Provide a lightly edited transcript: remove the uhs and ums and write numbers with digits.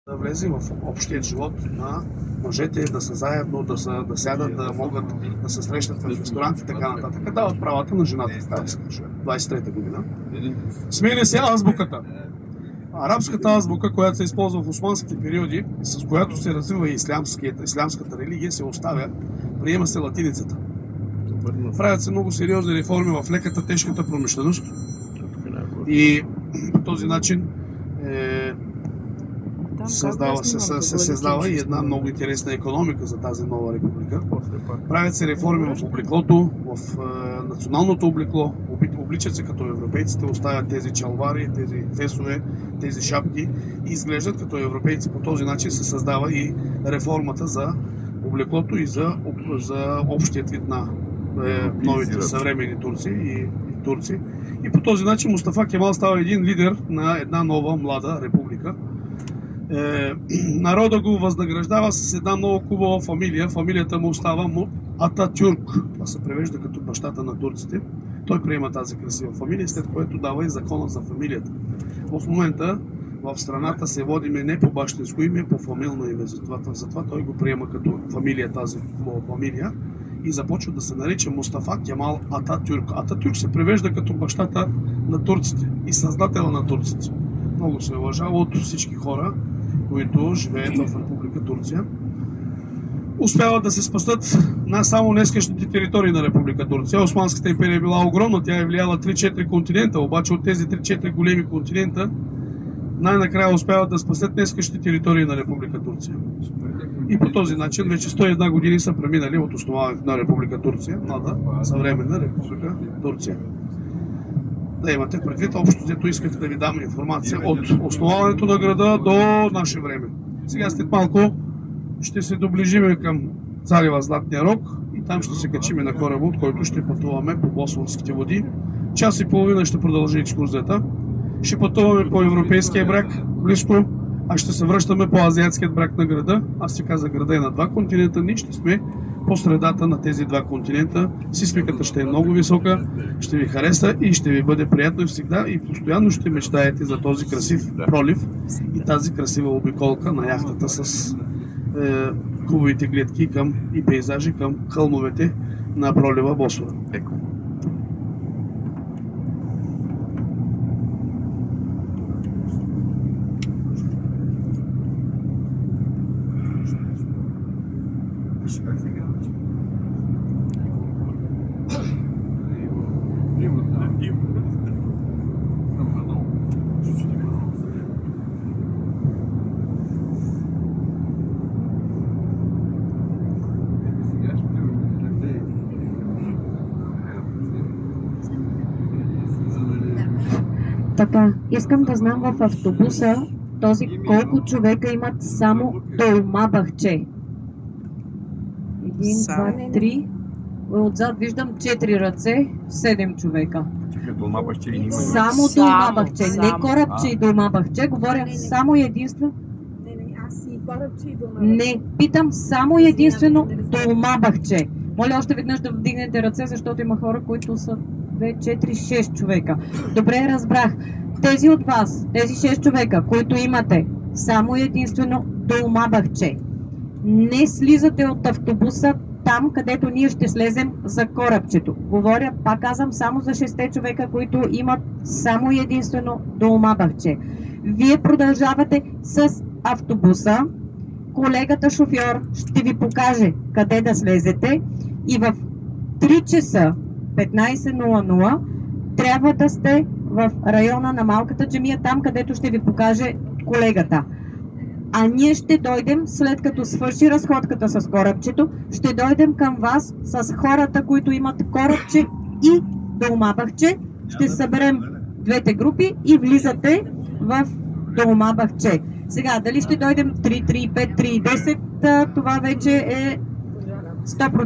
да влезе в общият живот на мъжете, да са заедно, да сядат, да могат да се срещат в ресторанти и така нататък. Дават правата на жената, така да се каже. 23-та година. Сменя се азбуката. Арабската азбука, която се използва в османските периоди, с която се развива и ислямската религия, се оставя, приема се латиницата. Правят се много сериозни реформи в леката, тежката промишленост и по този начин се създава и една много интересна икономика за тази нова република. Правят се реформи в облеклото, в националното облекло, обличат се като европейците, оставят тези чалвари, тези фесове, тези шапки и изглеждат като европейци. По този начин се създава и реформата за облеклото и за общият вид на новите съвременни турци. И по този начин Мустафа Кемал става един лидер на една нова млада република. Народа го възнаграждава с една много хубава фамилия. Фамилията му остава Ататюрк. Това се превежда като бащата на турците. Той приема тази красива фамилия, след което дава и закона за фамилията. В момента в страната се водиме не по бащинско име, по фамилно име. Затова той го приема като фамилия, тази хубава фамилия, и започва да се нарича Мустафа Кемал Ататюрк. Ататюрк се превежда като бащата на турците и създателя на турците. Много се уважава от всички хора, които живеят в Република Турция. Успяват да се спасат на само днескашните територии на Република Турция. Османската империя е била огромна, тя е влияла 3-4 континента, обаче от тези 3-4 големи континента най-накрая успяват да спасят днескашните територии на Република Турция. И по този начин вече 101 години са преминали от основаването на Република Турция, млада съвременна Република Турция. Да имате предвид, общо взето исках да ви дам информация от основаването на града до наше време. Сега след малко ще се доближиме към залива Златния рог и там ще се качиме на кораба, от който ще пътуваме по Босфорските води. Час и половина ще продължи екскурзията. Ще пътуваме по европейския бряг близко, а ще се връщаме по азиатският бряг на града. Аз си казах, града е на два континента, ние ще сме по средата на тези два континента. Сисмиката ще е много висока, ще ви хареса и ще ви бъде приятно и всегда и постоянно ще мечтаете за този красив пролив и тази красива обиколка на яхтата с хубавите гледки и пейзажи към хълмовете на пролива Босфора. Така, искам да знам в автобуса този колко човека имат само долмабахче. 1, 2, 3. Отзад виждам 4 ръце, 7 човека. Само долмабахче, не корабче и долмабахче, говоря само единствено. Не, питам само единствено долмабахче. Моля още веднъж да вдигнете ръце, защото има хора, които са 2, 4, 6 човека. Добре, разбрах. Тези от вас, тези 6 човека, които имате само единствено долмабахче, не слизате от автобуса там, където ние ще слезем за корабчето. Говоря, пак казвам, само за 6 човека, които имат само единствено долмабахче. Вие продължавате с автобуса. Колегата шофьор ще ви покаже къде да слезете и в 3 часа 15:00 трябва да сте в района на малката джамия, там където ще ви покаже колегата. А ние ще дойдем, след като свърши разходката с корабчето, ще дойдем към вас с хората, които имат корабче и долмабахче. Ще съберем двете групи и влизате в долмабахче. Сега, дали ще дойдем 3, 3, 5, 3, 10, това вече е 100%.